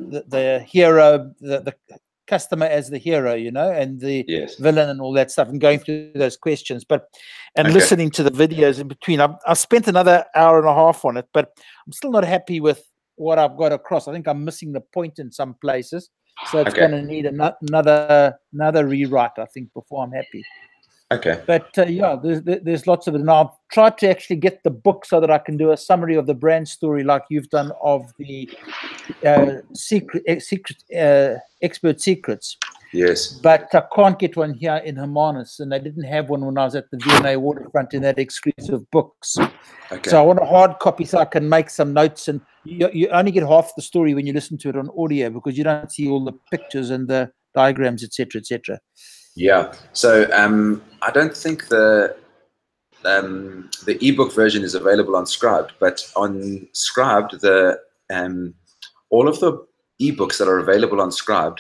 the hero, the customer as the hero, you know, and the villain and all that stuff, and going through those questions, and listening to the videos in between. I spent another hour and a half on it, but I'm still not happy with what I've got across. I think I'm missing the point in some places, so it's going to need another rewrite, I think, before I'm happy. Okay. But yeah, there's lots of it. And I've tried to actually get the book so that I can do a summary of the brand story like you've done of the expert secrets. Yes. But I can't get one here in Hermanus, and they didn't have one when I was at the V&A Waterfront in that exclusive books. Okay. So I want a hard copy so I can make some notes, and you only get half the story when you listen to it on audio because you don't see all the pictures and the diagrams, etc., etc. Yeah. So I don't think the ebook version is available on Scribd, but on Scribd, all of the ebooks that are available on Scribd,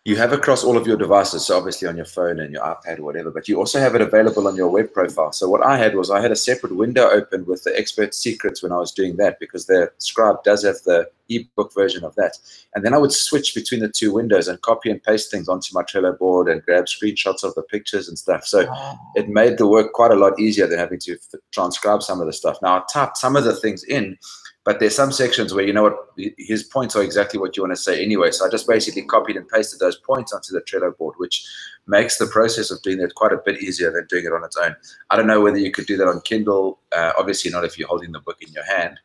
you have across all of your devices. So obviously on your phone and your iPad or whatever, but you also have it available on your web profile. So what I had was I had a separate window open with the expert secrets when I was doing that, because the Scribd does have the ebook version of that. And then I would switch between the two windows and copy and paste things onto my Trello board and grab screenshots of the pictures and stuff. So it made the work quite a lot easier than having to transcribe some of the stuff. Now I typed some of the things in, but there's some sections where, you know what, his points are exactly what you want to say anyway. So I just basically copied and pasted those points onto the Trello board, which makes the process of doing that quite a bit easier than doing it on its own. I don't know whether you could do that on Kindle. Obviously not if you're holding the book in your hand.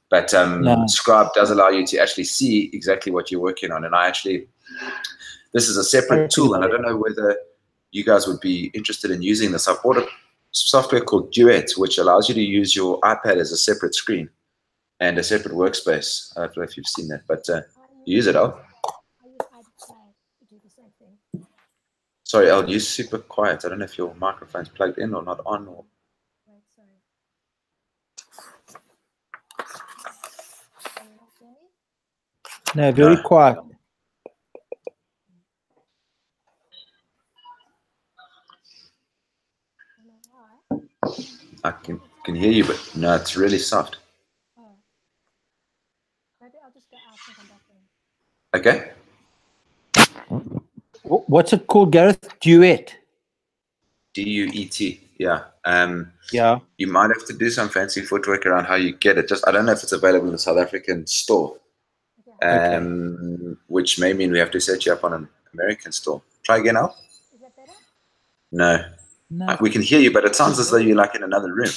But Scribd does allow you to actually see exactly what you're working on. And this is a separate tool, and I don't know whether you guys would be interested in using this. I've bought a software called Duet, which allows you to use your iPad as a separate screen and a separate workspace. I don't know if you've seen that, but use it, Al. Sorry, Al, you're super quiet. I don't know if your microphone's plugged in or not on. Or... No, very quiet. I can hear you, but no, it's really soft. Maybe I'll just go out and come back in. Okay. What's it called, Gareth? Duet. D-U-E-T. Yeah. Yeah. You might have to do some fancy footwork around how you get it. I don't know if it's available in the South African store. Which may mean we have to set you up on an American store. Try again, Al. Is that better? No. We can hear you, but it sounds as though you're like in another room.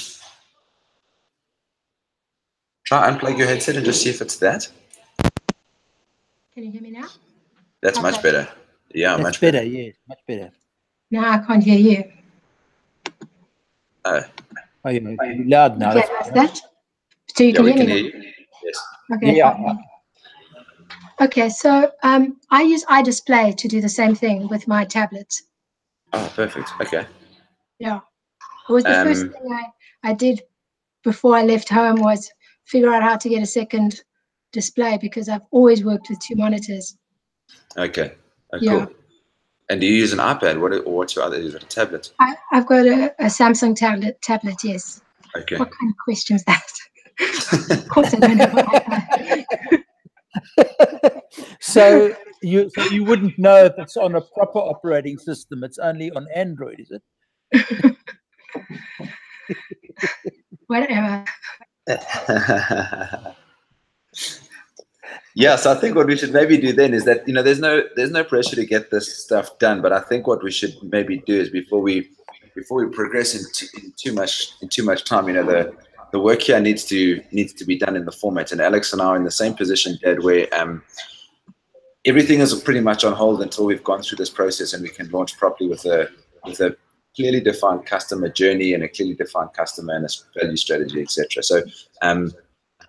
Try unplug your headset and just see if it's that. Can you hear me now? That's much better. Yeah, That's much better. Yes, much better. No, I can't hear you. Oh, you're loud now. Okay, that's that. So you can hear me now? You. Yes. Okay. Yeah. Okay, so I use iDisplay to do the same thing with my tablet. Oh, perfect. Okay. Yeah. It was the first thing I did before I left home was figure out how to get a second display because I've always worked with two monitors. Okay. Yeah. Cool. And do you use an iPad? What's your other? Is it a tablet? I've got a Samsung tablet, yes. Okay. What kind of question is that? Of course I don't have an iPad. So you wouldn't know if it's on a proper operating system. It's only on Android, is it? Whatever. Yeah, so I think what we should maybe do then is that, there's no pressure to get this stuff done, but I think what we should maybe do is before we progress in too much time, the work here needs to be done in the format, and Alex and I are in the same position, Dad, where everything is pretty much on hold until we've gone through this process and we can launch properly with a clearly defined customer journey and a clearly defined customer and a value strategy, etc. So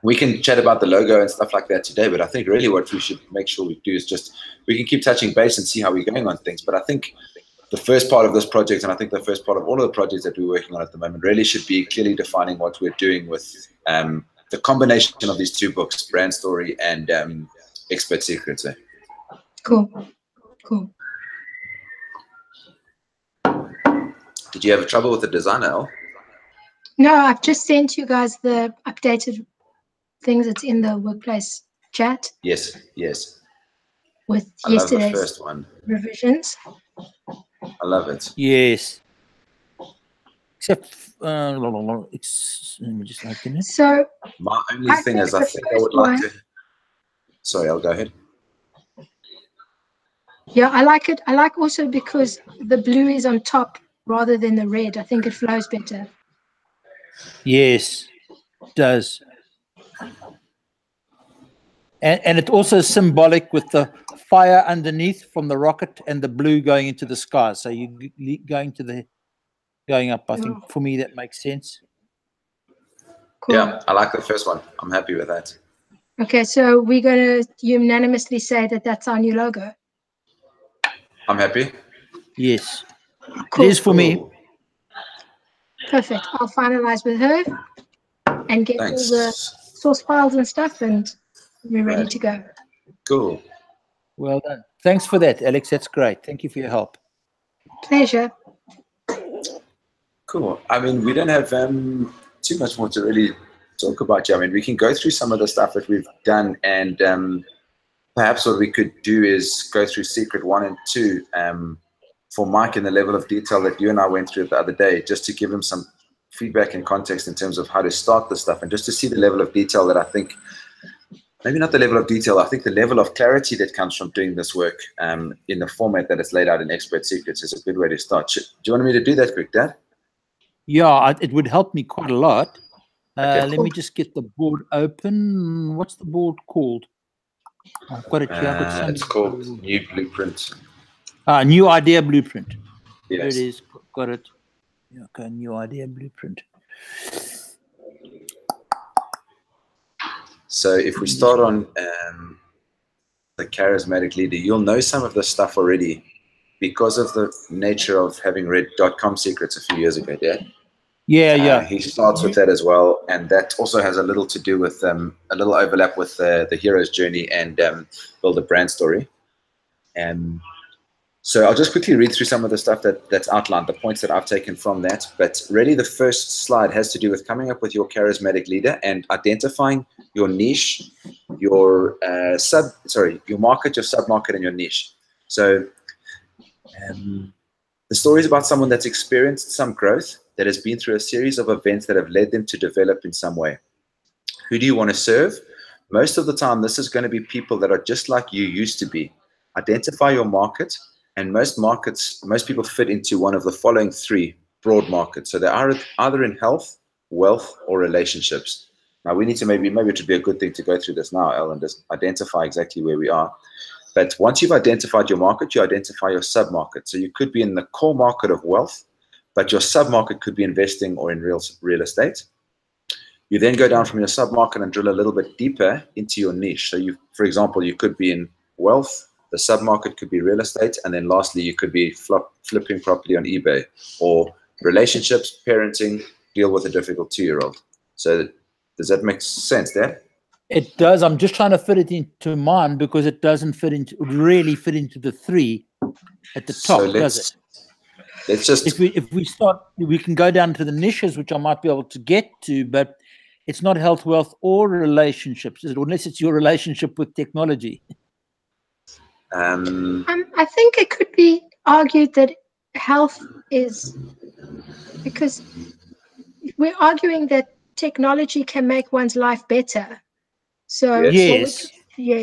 we can chat about the logo and stuff like that today, but I think really what we should make sure we do is just, we can keep touching base and see how we're going on things. But I think the first part of this project, and I think the first part of all of the projects that we're working on at the moment, really should be clearly defining what we're doing with the combination of these two books, Brand Story and Expert Secrets. Cool. Did you have trouble with the designer, Al? No, I've just sent you guys the updated things that's in the workplace chat. Yes. with yesterday's revisions. I love it. Yes. Except, let me just open it. So my only thing is, I think I would like to. Sorry, I'll go ahead. Yeah, I like it. I like also because the blue is on top rather than the red. I think it flows better. Yes, it does. And it's also symbolic with the fire underneath from the rocket and the blue going into the sky. So you going up. I think for me that makes sense. Cool. Yeah, I like the first one. I'm happy with that. Okay, so we're going to unanimously say that that's our new logo. I'm happy. Yes, cool. It is for me. Perfect. I'll finalize with her and get all the source files and stuff, and we're ready to go. Cool. Well done. Thanks for that, Alex. That's great. Thank you for your help. Pleasure. Cool. I mean, we don't have too much more to really talk about. I mean, we can go through some of the stuff that we've done, and perhaps what we could do is go through secret 1 and 2 for Mike in the level of detail that you and I went through the other day, just to give him some feedback and context in terms of how to start the stuff, and just to see the level of detail that I think, maybe not the level of detail, I think the level of clarity that comes from doing this work in the format that is laid out in Expert Secrets is a good way to start. Do you want me to do that quick, Dad? Yeah, it would help me quite a lot. Okay, Let me just get the board open. What's the board called? I've got it here. I've got some. It's called New Blueprint. New Idea Blueprint. Yes. There it is. Got it. Okay, New Idea Blueprint. So if we start on the charismatic leader, you'll know some of this stuff already because of the nature of having read .com Secrets a few years ago, Dad. Yeah. He starts with that as well, and that also has a little to do with a little overlap with the hero's journey and build a brand story. So I'll just quickly read through some of the stuff that's outlined, the points that I've taken from that. But really, the first slide has to do with coming up with your charismatic leader and identifying your niche, your your market, your sub-market, and your niche. So the story is about someone that's experienced some growth, that has been through a series of events that have led them to develop in some way. Who do you want to serve? Most of the time, this is going to be people that are just like you used to be. Identify your market. And most people fit into one of the following 3 broad markets. So they are either in health, wealth, or relationships. Now we need to maybe it would be a good thing to go through this now, Ellen, just identify exactly where we are. But once you've identified your market, you identify your sub-market. So you could be in the core market of wealth, but your sub-market could be investing or in real estate. You then go down from your sub-market and drill a little bit deeper into your niche. So for example, you could be in wealth. The sub-market could be real estate, and then lastly, you could be flipping property on eBay, or relationships, parenting, deal with a difficult 2-year-old. So does that make sense, Dad? It does. I'm just trying to fit it into mine because it doesn't really fit into the 3 at the top, does it? Let's just. If we start, we can go down to the niches, which I might be able to get to, but it's not health, wealth, or relationships, is it? Unless it's your relationship with technology. I think it could be argued that health is, because we're arguing that technology can make one's life better. So yes.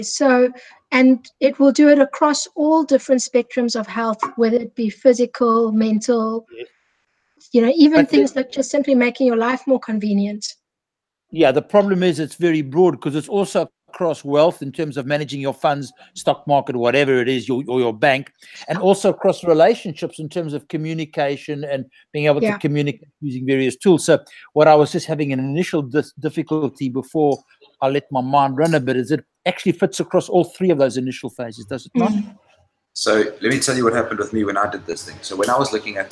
So, and it will do it across all different spectrums of health, whether it be physical, mental, even things like just simply making your life more convenient. Yeah, the problem is it's very broad because it's also across wealth in terms of managing your funds, stock market, whatever it is, or your bank, and also across relationships in terms of communication and being able to communicate using various tools. So what I was just having an initial difficulty before I let my mind run a bit is it actually fits across all 3 of those initial phases, does it not? So let me tell you what happened with me when I did this thing. So when I was looking at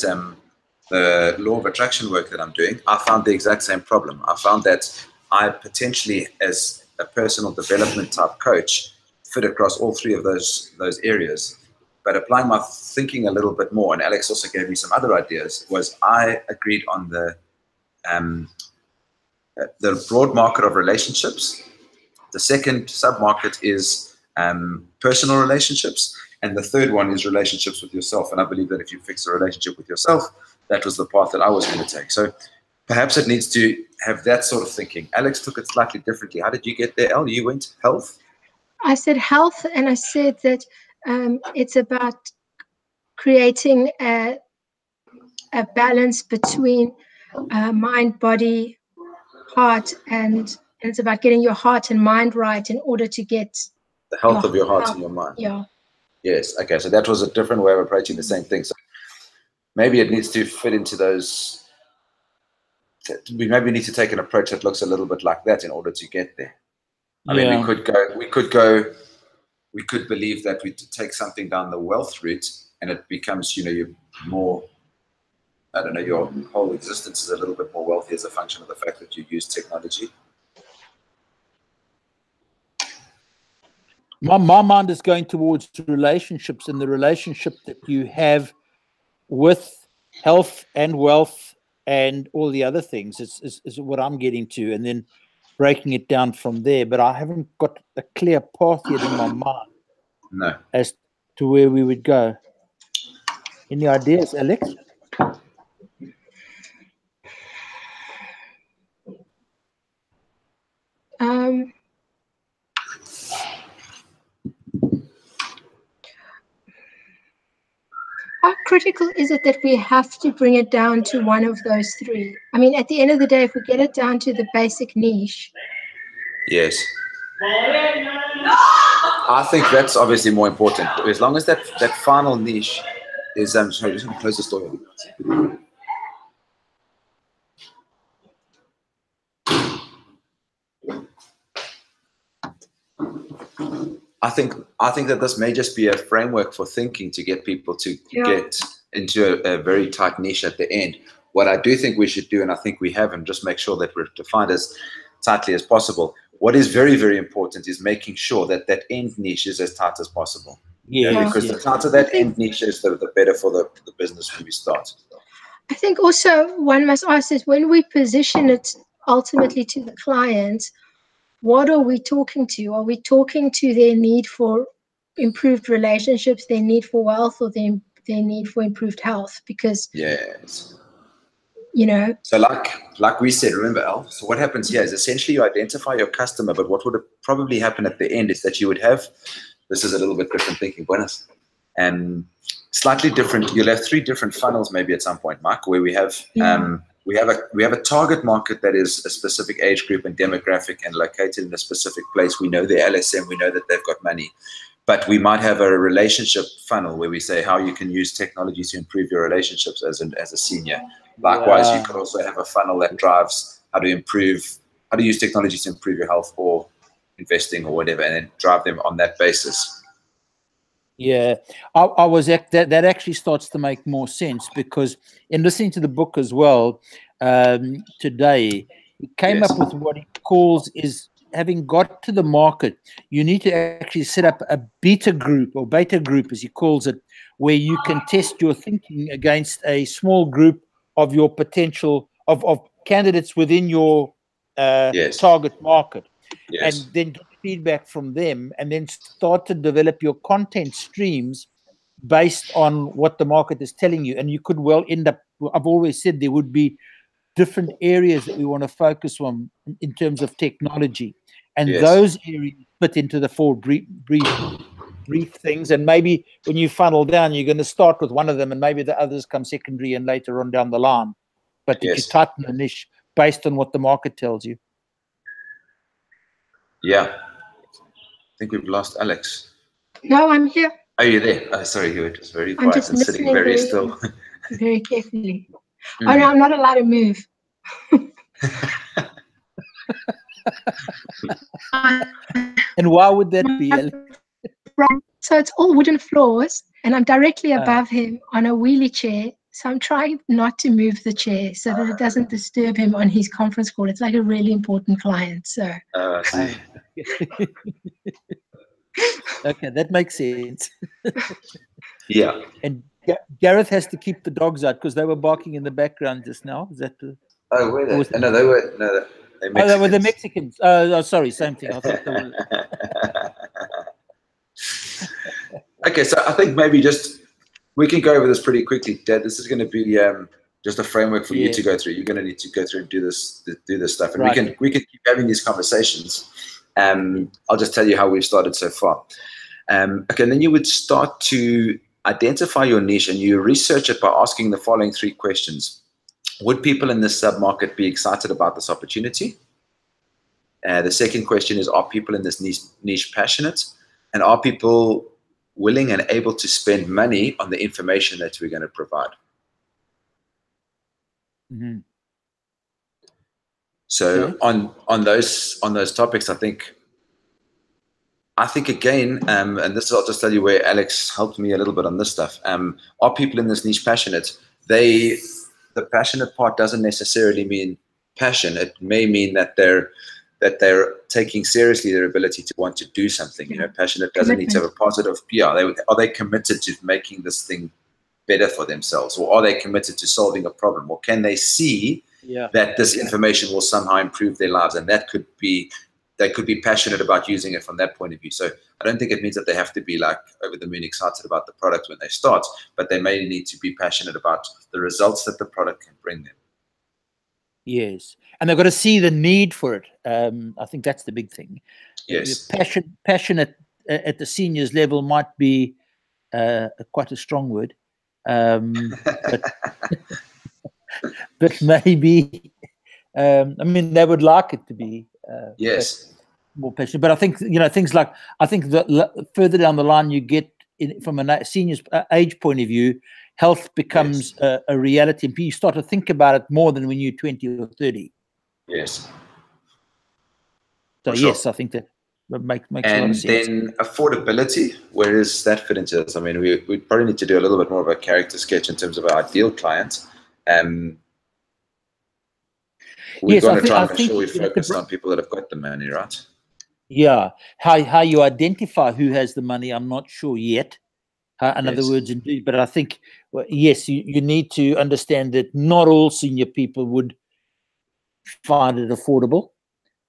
the law of attraction work that I'm doing, I found the exact same problem. I found that I potentially, as a personal development type coach, fit across all 3 of those areas. But applying my thinking a little bit more, and Alex also gave me some other ideas, was I agreed on the broad market of relationships. The second sub-market is personal relationships, and the third one is relationships with yourself. And I believe that if you fix a relationship with yourself, that was the path that I was going to take. So perhaps it needs to have that sort of thinking. Alex took it slightly differently. How did you get there, Elle? You went health? I said health, and I said that it's about creating a balance between mind, body, heart, and it's about getting your heart and mind right in order to get the health of your heart and your mind. Yeah. Yes. Okay. So that was a different way of approaching the same thing. So maybe it needs to fit into those. We maybe need to take an approach that looks a little bit like that in order to get there. I mean, we could believe that we take something down the wealth route and it becomes, you're more, I don't know, your whole existence is a little bit more wealthy as a function of the fact that you use technology. My mind is going towards relationships, and the relationship that you have with health and wealth and all the other things is what I'm getting to, and then breaking it down from there. But I haven't got a clear path yet in my mind as to where we would go. Any ideas, Alex? How critical is it that we have to bring it down to one of those three? I mean, at the end of the day, if we get it down to the basic niche. Yes. I think that's obviously more important. As long as that final niche is, sorry, just going to close the door. I think that this may just be a framework for thinking to get people to get into a very tight niche at the end. What I do think we should do, and I think we have, and just make sure that we're defined as tightly as possible. What is very, very important is making sure that that end niche is as tight as possible. Yeah, because the tighter that end niche is, the better for the business when we start. I think also one must ask is, when we position it ultimately to the client, what are we talking to? Are we talking to their need for improved relationships, their need for wealth, or their need for improved health? Because so like we said, remember, Al, so what happens here is essentially you identify your customer, but what would probably happen at the end is that you would have, this is a little bit different thinking, bonus, and slightly different, you'll have three different funnels maybe at some point, Mark, where we have we have a target market that is a specific age group and demographic and located in a specific place. We know their LSM, we know that they've got money. But we might have a relationship funnel where we say how you can use technology to improve your relationships as a senior. Likewise, you could also have a funnel that drives how to use technology to improve your health or investing or whatever, and then drive them on that basis. Yeah, I was that actually starts to make more sense, because in listening to the book as well today, he came up with what he calls is, having got to the market, you need to actually set up a beta group, as he calls it, where you can test your thinking against a small group of your potential of candidates within your target market, and then get feedback from them, and then start to develop your content streams based on what the market is telling you. And you could well end up, I've always said there would be different areas that we want to focus on in terms of technology, and those areas fit into the four brief things. And maybe when you funnel down, you're going to start with one of them, and maybe the others come secondary and later on down the line. But that you tighten the niche based on what the market tells you. Yeah, I think we've lost Alex. No, I'm here. Oh, you're there. Oh, sorry, you were just very quiet and sitting very still. Very carefully. Oh, no, I'm not allowed to move. And why would that be? So it's all wooden floors, and I'm directly above him on a wheelie chair. So I'm trying not to move the chair so that it doesn't disturb him on his conference call. It's like a really important client. So. Okay, that makes sense. Yeah. And Gareth has to keep the dogs out because they were barking in the background just now. Is that the? Oh, were they? No, they were. No, they were the Mexicans. Oh, sorry, same thing. I thought they were. Okay, so I think maybe we can go over this pretty quickly, Dad. This is going to be just a framework for you to go through. You're going to need to go through and do this stuff, and we can keep having these conversations. I'll just tell you how we've started so far. Okay, and then you would start to identify your niche, and you research it by asking the following 3 questions. Would people in this sub-market be excited about this opportunity? The second question is, are people in this niche passionate? And are people willing and able to spend money on the information that we're going to provide? Mm-hmm. So on those topics, I think again, and this is, I'll just tell you where Alex helped me a little bit on this stuff. Are people in this niche passionate? The passionate part doesn't necessarily mean passion. It may mean that they're taking seriously their ability to want to do something. You know, passionate doesn't need to have a positive. Yeah, are they committed to making this thing better for themselves, or are they committed to solving a problem, or can they see that this information will somehow improve their lives? And that could be, they could be passionate about using it from that point of view. So I don't think it means that they have to be like over the moon excited about the product when they start, but they may need to be passionate about the results that the product can bring them. Yes, and they've got to see the need for it. I think that's the big thing. Yes, passionate at the seniors level might be quite a strong word, but maybe I mean, they would like it to be more passionate. But I think, you know, things like, I think that further down the line you get from a senior's age point of view, health becomes a reality, and you start to think about it more than when you're 20 or 30. Yes. So yes, I think that makes a lot of sense. And then affordability, where does that fit into this? I mean, we probably need to do a little bit more of a character sketch in terms of our ideal client. We're going to try and make sure we focus on people that have got the money, right? Yeah. How you identify who has the money, I'm not sure yet. In other words, indeed, but I think, well, yes, you need to understand that not all senior people would find it affordable.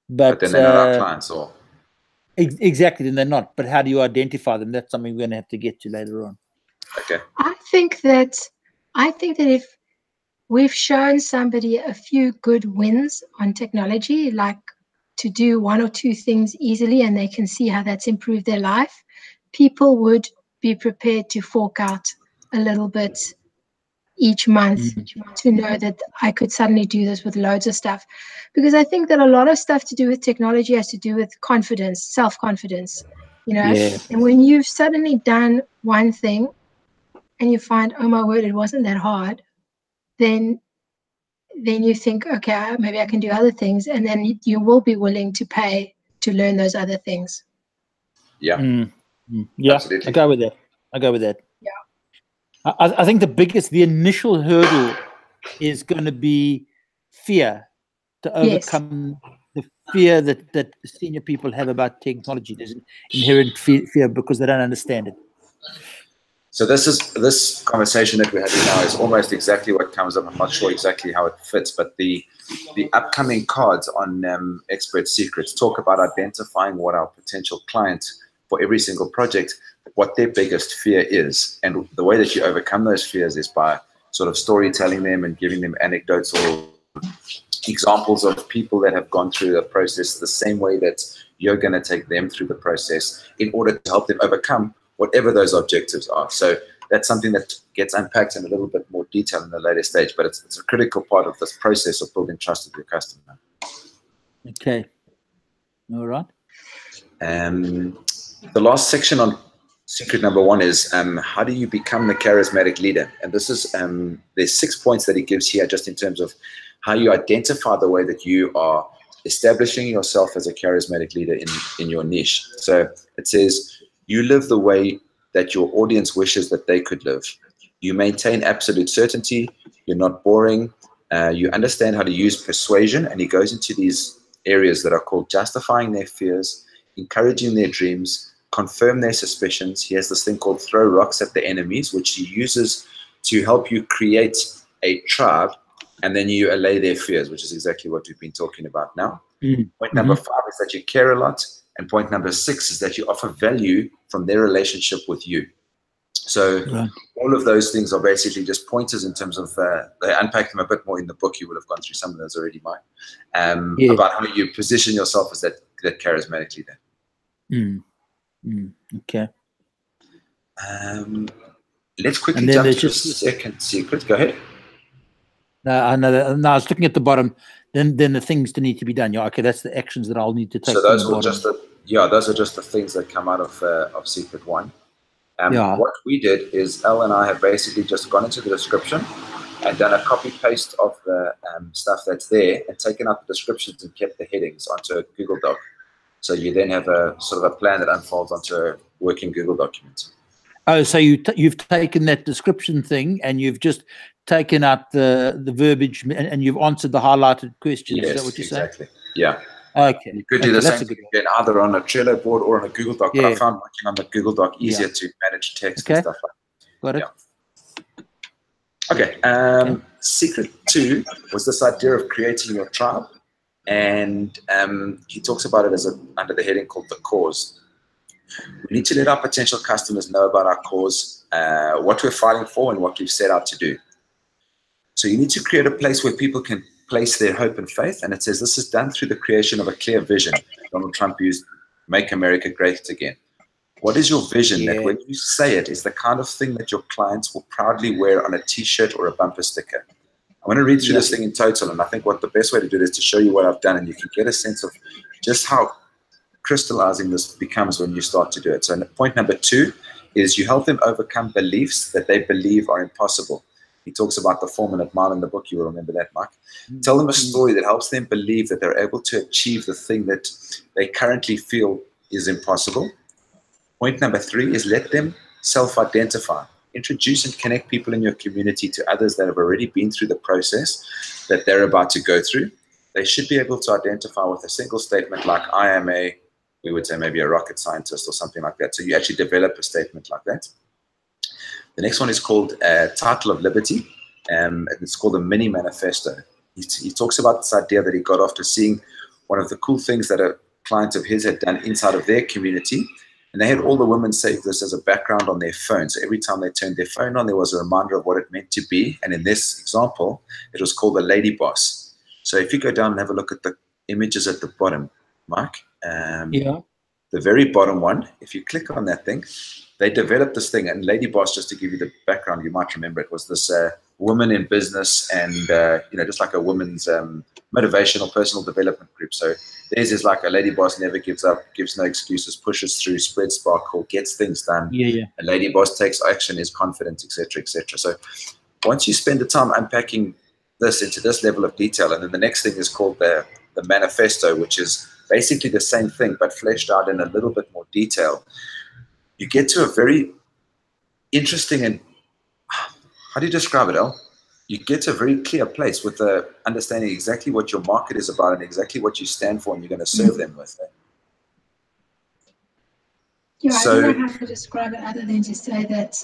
But then they're not our clients, or exactly, then they're not. But how do you identify them? That's something we're going to have to get to later on. Okay. I think that if we've shown somebody a few good wins on technology, like to do 1 or 2 things easily, and they can see how that's improved their life, people would be prepared to fork out a little bit each month to know that I could suddenly do this with loads of stuff. Because I think that a lot of stuff to do with technology has to do with confidence, self-confidence, you know. And when you've suddenly done one thing and you find, oh my word, it wasn't that hard, then you think, okay, maybe I can do other things, and then you will be willing to pay to learn those other things. Yeah. Yeah, absolutely. I go with that. Yeah. I think the initial hurdle is going to be fear, to overcome the fear that senior people have about technology. There's an inherent fear because they don't understand it. So this conversation that we're having now is almost exactly what comes up. I'm not sure exactly how it fits, but the upcoming cards on Expert Secrets talk about identifying what our potential clients for every single project, what their biggest fear is. And the way that you overcome those fears is by sort of storytelling them and giving them anecdotes or examples of people that have gone through the process the same way that you're going to take them through the process in order to help them overcome whatever those objectives are. So that's something that gets unpacked in a little bit more detail in the later stage, but it's a critical part of this process of building trust with your customer. Okay. All right. The last section on secret number 1 is how do you become the charismatic leader? And this is, there's 6 points that he gives here just in terms of how you identify the way that you are establishing yourself as a charismatic leader in your niche. So it says, you live the way that your audience wishes that they could live. You maintain absolute certainty. You're not boring. You understand how to use persuasion. And he goes into these areas that are called justifying their fears, encouraging their dreams, confirm their suspicions. He has this thing called throw rocks at the enemies, which he uses to help you create a tribe, and then you allay their fears, which is exactly what we've been talking about now. Point number 5 is that you care a lot. And point number 6 is that you offer value from their relationship with you. So all of those things are basically just pointers in terms of, they unpack them a bit more in the book. You will have gone through some of those already, Mike, about how you position yourself as that charismatic leader. Okay. Let's quickly jump to the second secret. Go ahead. I was looking at the bottom. Then the things that need to be done. Yeah, okay, that's the actions that I'll need to take. So those are just the things that come out of secret 1. What we did is Elle and I have basically just gone into the description and done a copy paste of the stuff that's there and taken out the descriptions and kept the headings onto a Google Doc. So you then have a sort of a plan that unfolds onto a working Google document. Oh, so you've taken that description thing and you've just taken out the verbiage and you've answered the highlighted questions. Yes, is that what you're saying? Exactly. Yeah. Okay. You could do the same thing again, either on a Trello board or on a Google Doc. But I found working on the Google Doc easier to manage text and stuff like that. Got it. Okay. Secret 2 was this idea of creating your tribe. And he talks about it as under the heading called the cause. We need to let our potential customers know about our cause, what we're fighting for, and what we've set out to do. So you need to create a place where people can place their hope and faith. And it says this is done through the creation of a clear vision. Donald Trump used "Make America Great Again." What is your vision that when you say it is the kind of thing that your clients will proudly wear on a T-shirt or a bumper sticker? I'm going to read through this thing in total, and I think what the best way to do it is to show you what I've done, and you can get a sense of just how crystallizing this becomes when you start to do it. So point number 2 is you help them overcome beliefs that they believe are impossible. He talks about the 4-minute mile in the book. You will remember that, Mike. Tell them a story that helps them believe that they're able to achieve the thing that they currently feel is impossible. Point number 3 is let them self-identify. Introduce and connect people in your community to others that have already been through the process that they're about to go through. They should be able to identify with a single statement like, I am we would say maybe a rocket scientist or something like that. So you actually develop a statement like that. The next one is called Title of Liberty, and it's called a mini manifesto. He talks about this idea that he got after seeing one of the cool things that a client of his had done inside of their community. And they had all the women save this as a background on their phone. So every time they turned their phone on, there was a reminder of what it meant to be. And in this example, it was called the Lady Boss. So if you go down and have a look at the images at the bottom, Mike, the very bottom one, if you click on that thing, they developed this thing. And Lady Boss, just to give you the background, you might remember it, was this woman in business and, just like a women's motivational personal development group. So theirs is like a lady boss never gives up, gives no excuses, pushes through, spreads sparkle, gets things done. A lady boss takes action, is confident, etc., etc. So once you spend the time unpacking this into this level of detail, and then the next thing is called the manifesto, which is basically the same thing but fleshed out in a little bit more detail, you get to a very interesting and, how do you describe it, El? You get to a very clear place with understanding exactly what your market is about and exactly what you stand for and you're going to serve them with. Yeah, I don't know how to describe it other than to say that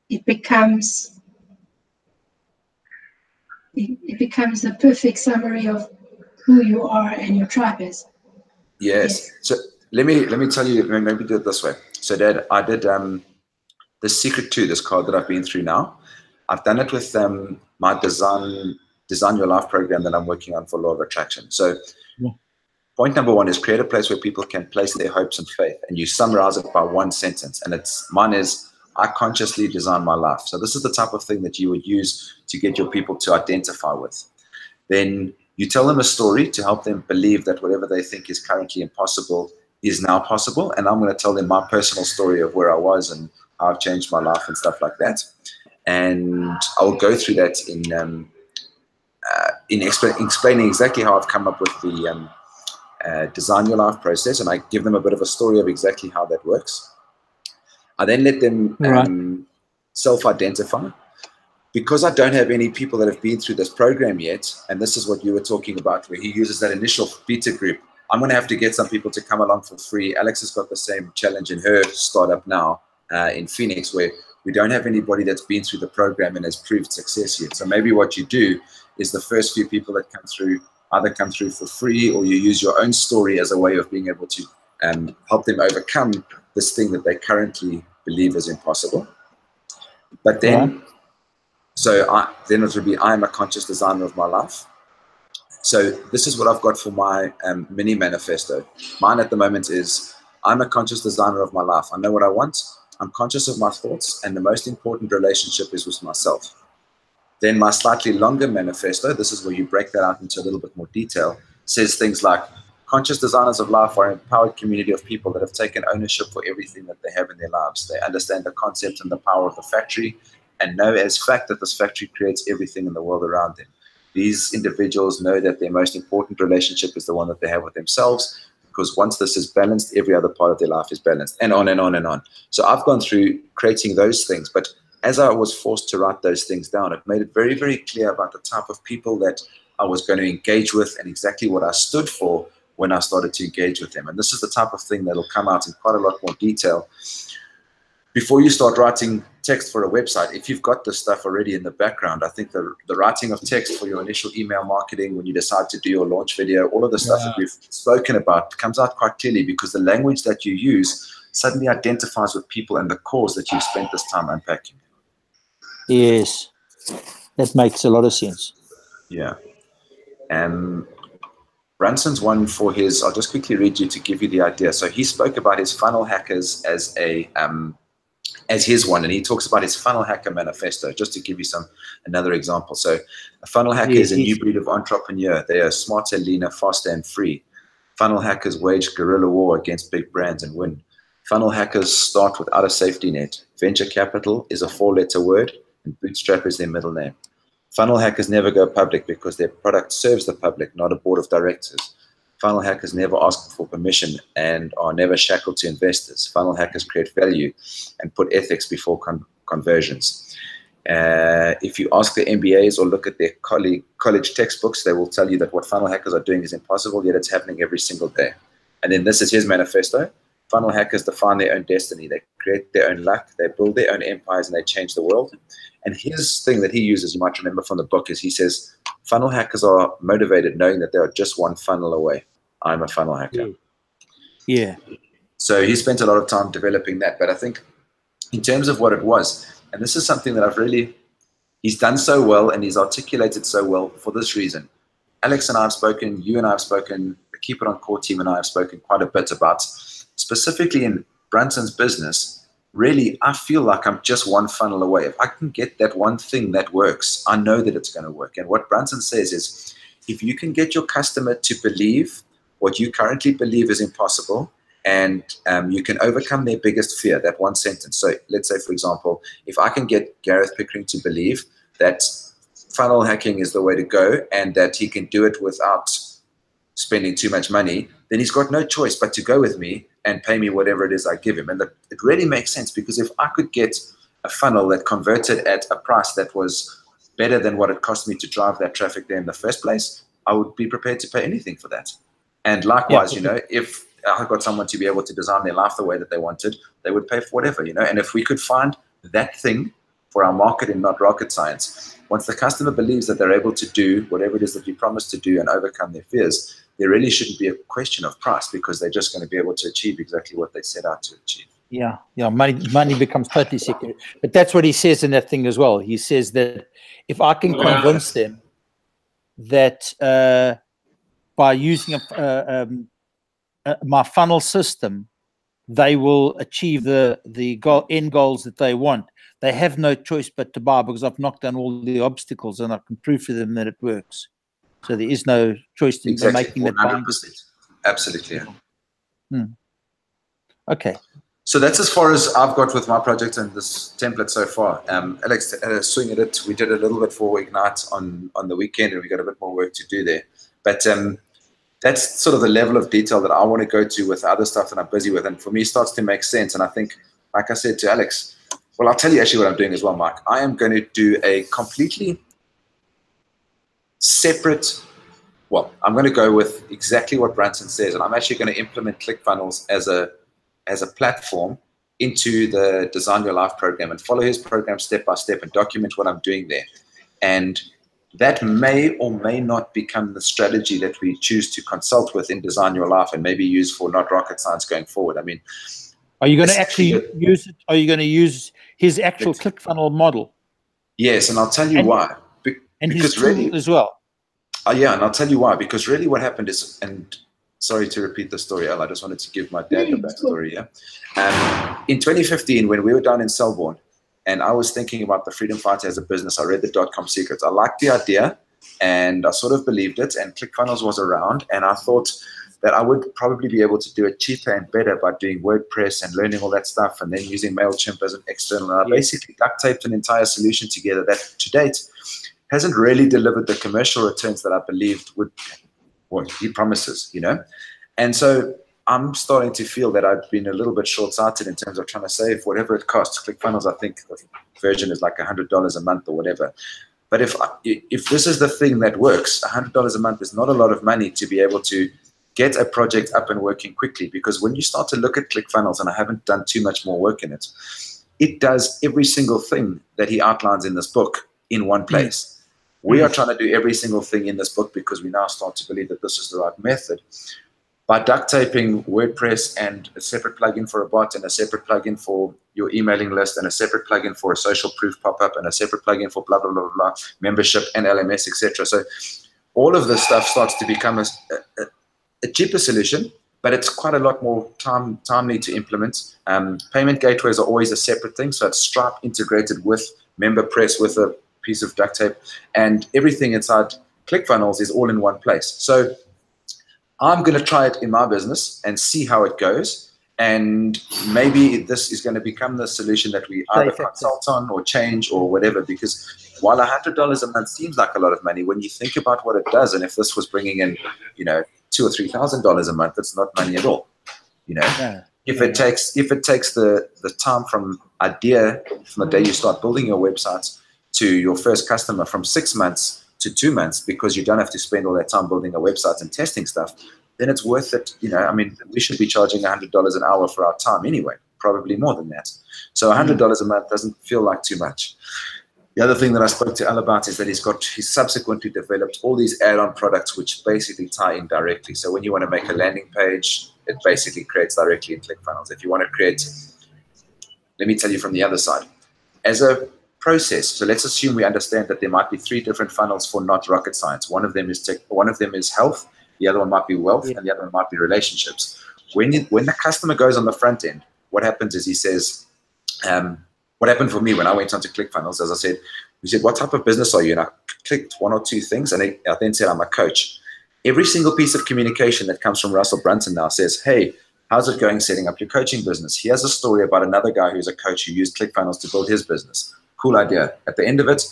it becomes the perfect summary of who you are and your tribe is. Yes. So let me tell you, maybe do it this way. So Dad, I did the secret to this card that I've been through now. I've done it with my Design Your Life program that I'm working on for Law of Attraction. So point number 1 is create a place where people can place their hopes and faith. And you summarize it by one sentence. And mine is, I consciously design my life. So this is the type of thing that you would use to get your people to identify with. Then you tell them a story to help them believe that whatever they think is currently impossible is now possible. And I'm going to tell them my personal story of where I was and how I've changed my life and stuff like that. And I'll go through that in explaining exactly how I've come up with the Design Your Life process, and I give them a bit of a story of exactly how that works. I then let them self-identify. Because I don't have any people that have been through this program yet, and this is what you were talking about, where he uses that initial beta group, I'm going to have to get some people to come along for free. Alex has got the same challenge in her startup now in Phoenix, where we don't have anybody that's been through the program and has proved success yet. So maybe what you do is the first few people that come through either come through for free, or you use your own story as a way of being able to help them overcome this thing that they currently believe is impossible. But then, then it would be, I am a conscious designer of my life. So this is what I've got for my mini manifesto. Mine at the moment is, I'm a conscious designer of my life. I know what I want. I'm conscious of my thoughts, and the most important relationship is with myself. Then my slightly longer manifesto, this is where you break that out into a little bit more detail, says things like, conscious designers of life are an empowered community of people that have taken ownership for everything that they have in their lives. They understand the concept and the power of the factory and know as fact that this factory creates everything in the world around them. These individuals know that their most important relationship is the one that they have with themselves, because once this is balanced, every other part of their life is balanced, and on and on and on. So I've gone through creating those things, but as I was forced to write those things down, it made it very, very clear about the type of people that I was going to engage with and exactly what I stood for when I started to engage with them. And this is the type of thing that will come out in quite a lot more detail. Before you start writing text for a website, if you've got this stuff already in the background, I think the writing of text for your initial email marketing, when you decide to do your launch video, all of the stuff that we've spoken about comes out quite clearly, because the language that you use suddenly identifies with people and the cause that you've spent this time unpacking. Yes, that makes a lot of sense. Yeah. Branson's one for his, I'll just quickly read you to give you the idea. So he spoke about his funnel hackers as his one, and he talks about his funnel hacker manifesto, just to give you another example. So a funnel hacker is a new breed of entrepreneur. They are smarter, leaner, faster, and free. Funnel hackers wage guerrilla war against big brands and win. Funnel hackers start without a safety net. Venture capital is a 4-letter word, and bootstrap is their middle name. Funnel hackers never go public because their product serves the public, not a board of directors. Funnel hackers never ask for permission and are never shackled to investors. Funnel hackers create value and put ethics before conversions. If you ask the MBAs or look at their college textbooks, they will tell you that what funnel hackers are doing is impossible, yet it's happening every single day. And then this is his manifesto. Funnel hackers define their own destiny. They create their own luck. They build their own empires, and they change the world. And his thing that he uses, you might remember from the book, is he says, funnel hackers are motivated knowing that they are just one funnel away. I'm a funnel hacker. Yeah. So he spent a lot of time developing that. But I think in terms of what it was, and this is something that he's done so well and he's articulated so well for this reason. Alex and I have spoken, you and I have spoken, the Keep It On Core team and I have spoken quite a bit about, specifically in Branson's business, really, I feel like I'm just one funnel away. If I can get that one thing that works, I know that it's going to work. And what Branson says is, if you can get your customer to believe what you currently believe is impossible, and you can overcome their biggest fear, that one sentence. So let's say, for example, if I can get Gareth Pickering to believe that funnel hacking is the way to go and that he can do it without spending too much money, then he's got no choice but to go with me and pay me whatever it is I give him. And it really makes sense, because if I could get a funnel that converted at a price that was better than what it cost me to drive that traffic there in the first place, I would be prepared to pay anything for that. And likewise, if I got someone to be able to design their life the way that they wanted, they would pay for whatever, And if we could find that thing for our market and not rocket science, once the customer believes that they're able to do whatever it is that you promised to do and overcome their fears, there really shouldn't be a question of price, because they're just going to be able to achieve exactly what they set out to achieve. Yeah, money becomes totally secondary. But that's what he says in that thing as well. He says that if I can convince them that by using my funnel system, they will achieve the end goals that they want, they have no choice but to buy, because I've knocked down all the obstacles and I can prove to them that it works. So there is no choice in making that buying. Absolutely. Yeah. Okay. So that's as far as I've got with my project and this template so far. Alex had a swing at it. We did a little bit for Ignite on the weekend, and we got a bit more work to do there. But that's sort of the level of detail that I want to go to with other stuff that I'm busy with. And for me, it starts to make sense. And I think, like I said to Alex, well, I'll tell you actually what I'm doing as well, Mike. I am going to do a completely separate, I'm going to go with exactly what Branson says, and I'm actually going to implement ClickFunnels as a platform into the Design Your Life program and follow his program step by step and document what I'm doing there. And that may or may not become the strategy that we choose to consult with in Design Your Life and maybe use for Not Rocket Science going forward. I mean, Are you going to actually use it? Are you going to use his actual ClickFunnels model? Yes, and I'll tell you why. And his tool as well. Yeah, and I'll tell you why. Because really what happened is, and sorry to repeat the story, Al, I just wanted to give my dad the backstory, yeah? In 2015, when we were down in Selborne, and I was thinking about the Freedom Fighter as a business, I read the .com secrets. I liked the idea, and I sort of believed it, and ClickFunnels was around, and I thought that I would probably be able to do it cheaper and better by doing WordPress and learning all that stuff, and then using MailChimp as an external. And I basically duct taped an entire solution together that, to date, hasn't really delivered the commercial returns that I believed would, what he promises, you know? And so I'm starting to feel that I've been a little bit short-sighted in terms of trying to save whatever it costs. ClickFunnels, I think the version is like $100 a month or whatever. But if this is the thing that works, $100 a month is not a lot of money to be able to get a project up and working quickly. Because when you start to look at ClickFunnels, and I haven't done too much more work in it, it does every single thing that he outlines in this book in one place. We are trying to do every single thing in this book because we now start to believe that this is the right method. By duct taping WordPress and a separate plugin for a bot and a separate plugin for your emailing list and a separate plugin for a social proof pop-up and a separate plugin for blah, blah, blah, blah, membership and LMS, etc. So all of this stuff starts to become a cheaper solution, but it's quite a lot more timely to implement. Payment gateways are always a separate thing. So it's Stripe integrated with MemberPress with a piece of duct tape, and everything inside ClickFunnels is all in one place. So I'm going to try it in my business and see how it goes. And maybe this is going to become the solution that we either consult on or change or whatever, because while $100 a month seems like a lot of money, when you think about what it does, and if this was bringing in, you know, $2,000 or $3,000 a month, it's not money at all. You know, if it takes the time from idea, from the day you start building your websites to your first customer, from 6 months to 2 months, because you don't have to spend all that time building a website and testing stuff, then it's worth it. You know, I mean, we should be charging $100 an hour for our time anyway, probably more than that. So $100 a month doesn't feel like too much. The other thing that I spoke to Al about is that he's subsequently developed all these add-on products which basically tie in directly. So when you want to make a landing page, it basically creates directly in ClickFunnels. If you want to create, let me tell you from the other side, as a process. So let's assume we understand that there might be 3 different funnels for not rocket science. One of them is tech, one of them is health, the other one might be wealth, and the other one might be relationships. When the customer goes on the front end, what happens is he says, what happened for me when I went onto ClickFunnels, as I said, he said, what type of business are you? And I clicked 1 or 2 things, and I then said, I'm a coach. Every single piece of communication that comes from Russell Brunson now says, hey, how's it going setting up your coaching business? He has a story about another guy who's a coach who used ClickFunnels to build his business. Cool idea. At the end of it,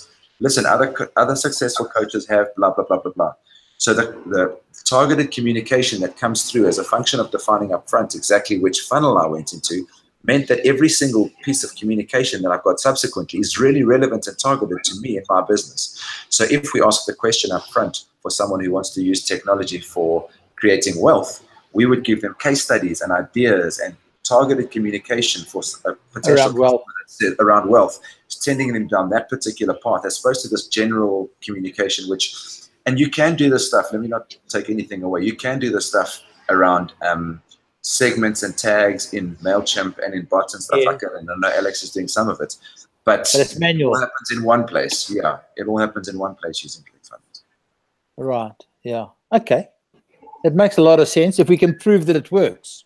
listen, other successful coaches have blah, blah, blah, blah, blah. So the targeted communication that comes through as a function of defining up front exactly which funnel I went into meant that every single piece of communication that I've got subsequently is really relevant and targeted to me and my business. So if we ask the question up front for someone who wants to use technology for creating wealth, we would give them case studies and ideas and targeted communication for a potential around wealth, sending them down that particular path as opposed to this general communication, which, and you can do this stuff, let me not take anything away, you can do this stuff around segments and tags in MailChimp and in bots and stuff like that, and I know Alex is doing some of it, but it's manual. It all happens in one place. Yeah, it all happens in one place using ClickFunnels. Right, yeah, okay. It makes a lot of sense if we can prove that it works.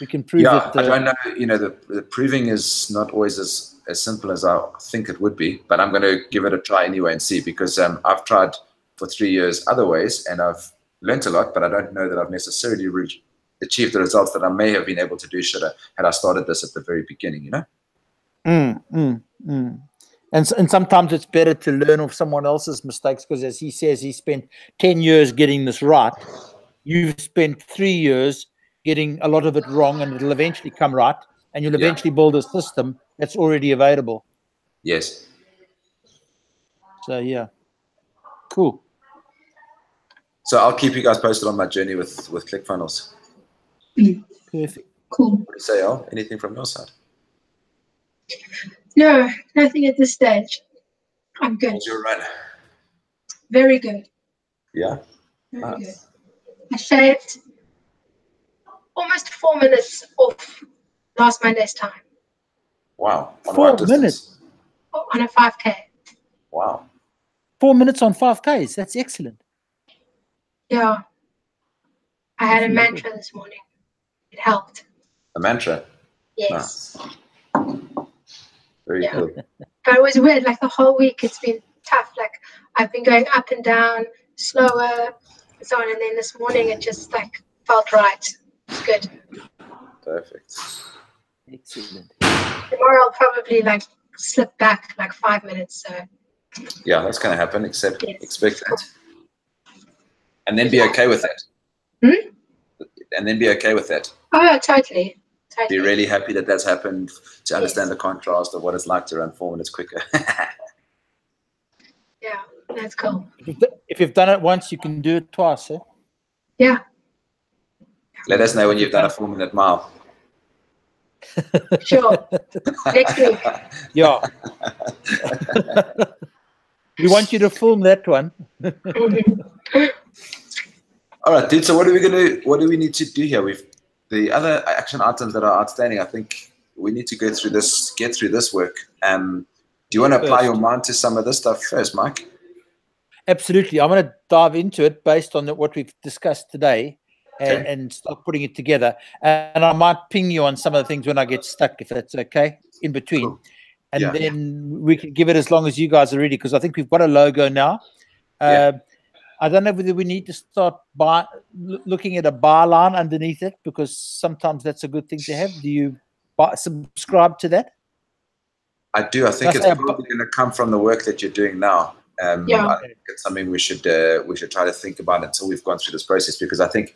We can prove that. I don't know. You know, the proving is not always as simple as I think it would be. But I'm going to give it a try anyway and see, because I've tried for 3 years other ways and I've learned a lot. But I don't know that I've necessarily achieved the results that I may have been able to do had I started this at the very beginning. You know. And sometimes it's better to learn of someone else's mistakes, because as he says, he spent 10 years getting this right. You've spent 3 years getting a lot of it wrong, and it'll eventually come right, and you'll eventually build a system that's already available. Yes. So, yeah. Cool. So I'll keep you guys posted on my journey with ClickFunnels. Perfect. Cool. What do you say, Al? Anything from your side? No, nothing at this stage. I'm good. How's your run? Very good. Yeah? Very good. I shaved almost 4 minutes off last Monday's time. Wow. On 4 minutes? On a 5K. Wow. 4 minutes on 5Ks. That's excellent. Yeah. I had a mantra this morning. It helped. A mantra? Yes. Nice. Very cool. But it was weird. Like the whole week, it's been tough. Like I've been going up and down, slower, and so on. And then this morning, it just like felt right. It's good. Perfect. Excellent. Tomorrow, I'll probably like slip back like 5 minutes. So. Yeah, that's going to happen. Expect that. And then be okay with that. Hmm? And then be okay with that. Oh, yeah, totally. Be really happy that that's happened, to understand the contrast of what it's like to run 4 minutes quicker. Yeah, that's cool. If you've done it once, you can do it twice, eh? Yeah. Let us know when you've done a 4 minute mile. Sure. Next week. Yeah. We want you to film that one. All right, dude. So what do we need to do here? The other action items that are outstanding. I think we need to get through this work. Do you want to apply your mind to some of this stuff first, Mike? Absolutely. I'm going to dive into it based on what we've discussed today and start putting it together. And I might ping you on some of the things when I get stuck, if that's okay, in between. Cool. And then we can give it as long as you guys are ready, because I think we've got a logo now. I don't know whether we need to start looking at a bar line underneath it, because sometimes that's a good thing to have. Do you subscribe to that? I do. I think it's probably going to come from the work that you're doing now. I think it's something we should try to think about until we've gone through this process, because I think,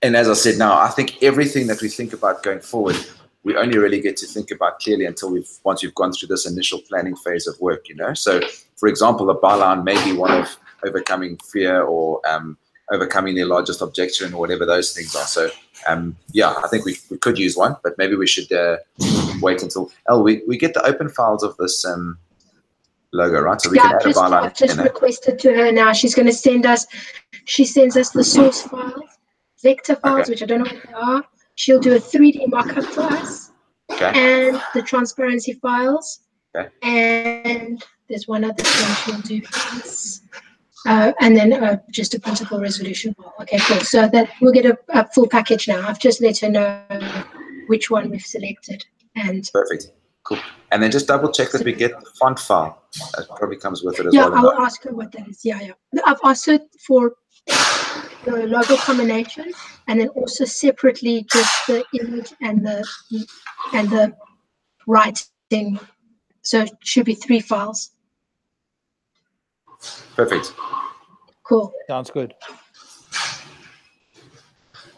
and as I said now, I think everything that we think about going forward, we only really get to think about clearly until once we've gone through this initial planning phase of work, you know. So, for example, a bar line may be one of overcoming fear or overcoming their largest objection or whatever those things are. So, I think we could use one, but maybe we should wait until we get the open files of this logo, right? So we can add a bar line. I've just requested to her now. She's going to send us. She sends us the source files, vector files, which I don't know what they are. She'll do a 3D mock-up for us, and the transparency files, and there's one other thing she'll do, and then just a principal resolution file. Okay, cool. So that we'll get a full package now. I've just let her know which one we've selected. And perfect, cool. And then just double check that we get the font file. That probably comes with it as Yeah, well. I'll ask her what that is. Yeah. I've asked her for the logo combination, and then also separately just the image and the writing. So it should be 3 files. Perfect. Cool. Sounds good.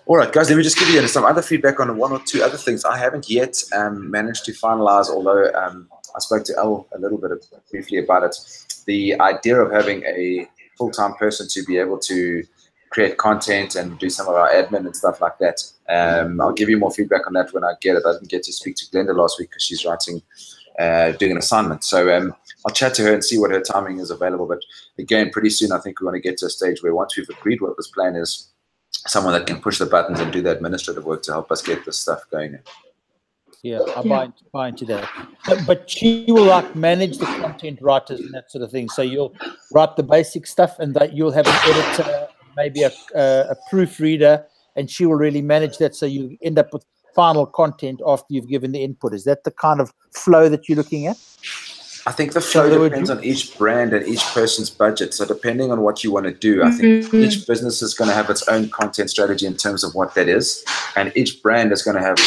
All right, guys, let me just give you some other feedback on 1 or 2 other things. I haven't yet managed to finalize, although I spoke to Elle a little bit briefly about it. The idea of having a full-time person to be able to create content and do some of our admin and stuff like that. I'll give you more feedback on that when I get it. I didn't get to speak to Glenda last week because she's writing, doing an assignment. So I'll chat to her and see what her timing is available. But again, pretty soon, I think we want to get to a stage where once we've agreed what this plan is, someone that can push the buttons and do the administrative work to help us get this stuff going. Yeah, I buy into that. But she will manage the content writers and that sort of thing. So you'll write the basic stuff, and that you'll have an editor, maybe a proofreader, and she will really manage that. So you end up with final content after you've given the input. Is that the kind of flow that you're looking at? I think the flow depends on each brand and each person's budget. So depending on what you want to do, I think each business is going to have its own content strategy in terms of what that is. And each brand is going to have,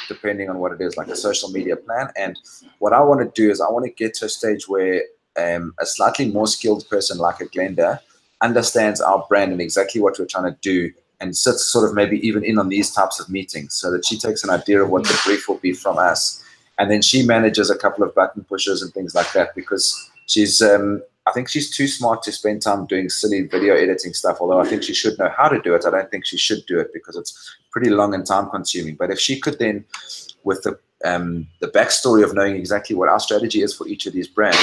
depending on what it is, like a social media plan. And what I want to do is I want to get to a stage where a slightly more skilled person like a Glenda understands our brand and exactly what we're trying to do, and sits sort of maybe even in on these types of meetings, so that she takes an idea of what the brief will be from us. And then she manages a couple of button pushers and things like that, because she's, I think she's too smart to spend time doing silly video editing stuff, although I think she should know how to do it. I don't think she should do it because it's pretty long and time consuming. But if she could then, with the backstory of knowing exactly what our strategy is for each of these brands,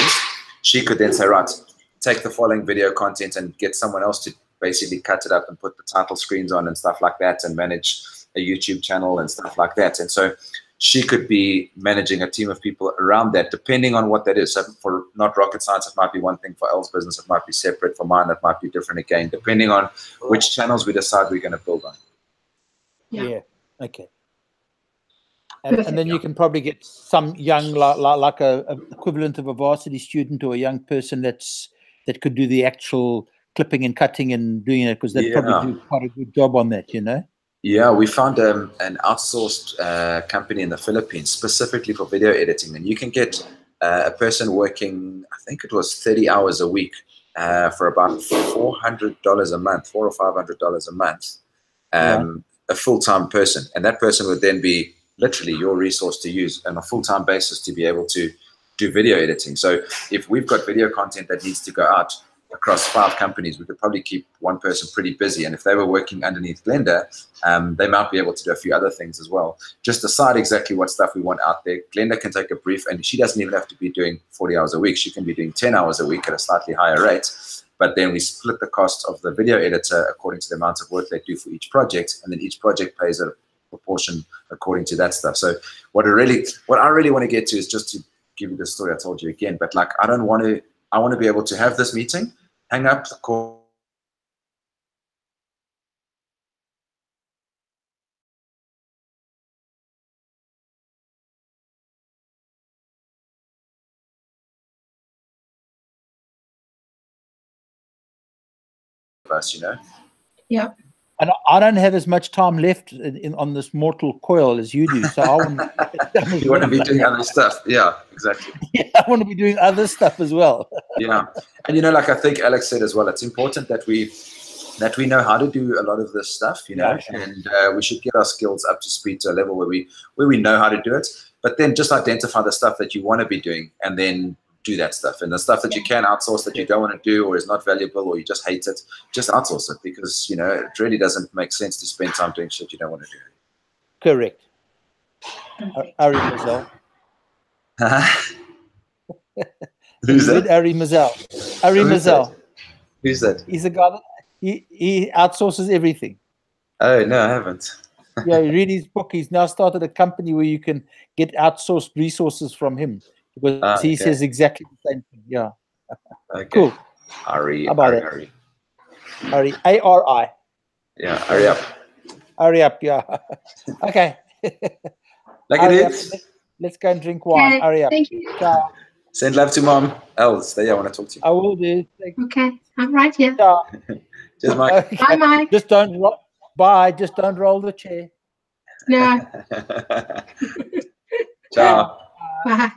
she could then say, right, take the following video content and get someone else to basically cut it up and put the title screens on and stuff like that, and manage a YouTube channel and stuff like that. And so she could be managing a team of people around that, depending on what that is. So for not rocket science, it might be one thing. For Elle's business, it might be separate. For mine, it might be different again, depending on which channels we decide we're going to build on. Yeah. Okay. And then you can probably get some young, like a equivalent of a varsity student or a young person that could do the actual clipping and cutting and doing it, because they probably do quite a good job on that, you know? Yeah, we found an outsourced company in the Philippines specifically for video editing, and you can get a person working, I think it was 30 hours a week for about $400 a month, $400 or $500 a month, a full-time person. And that person would then be literally your resource to use on a full-time basis to be able to do video editing. So if we've got video content that needs to go out across 5 companies, we could probably keep one person pretty busy. And if they were working underneath Glenda, they might be able to do a few other things as well. Just decide exactly what stuff we want out there. Glenda can take a brief, and she doesn't even have to be doing 40 hours a week. She can be doing 10 hours a week at a slightly higher rate. But then we split the cost of the video editor according to the amount of work they do for each project, and then each project pays a proportion according to that stuff. So what I really want to get to is just to give you the story I told you again. But like, I want to be able to have this meeting, hang up the call, you know. Yeah. And I don't have as much time left on this mortal coil as you do, so I want you want to be doing other stuff. Yeah, exactly. Yeah, I want to be doing other stuff as well. Yeah, and you know, like I think Alex said as well, it's important that we know how to do a lot of this stuff, you know, Yeah, sure. And we should get our skills up to speed to a level where we know how to do it. But then just identify the stuff that you want to be doing, and then do that stuff. And the stuff that you can outsource that you don't want to do, or is not valuable, or you just hate it, just outsource it, because, you know, it really doesn't make sense to spend time doing shit you don't want to do. Correct. Ari Mazel. Who's that? Ari Mazel. Ari Mazel. Who's that? He's a guy that he outsources everything. Oh, no, I haven't. Yeah, read his book. He's now started a company where you can get outsourced resources from him, because he says exactly the same thing. Yeah. Okay. Cool. Ari. How about it? Ari. A-R-I. Yeah, hurry up. Hurry up, yeah. Okay. Like it is. Let's go and drink wine. Okay, Hurry up. thank you. Ciao. Send love to Mom. Els, stay here. I want to talk to you. I will do. Okay, I'm right here. Ciao. Cheers, Mike. Okay. Bye, Mike. Just don't roll the chair. No. Ciao. Bye.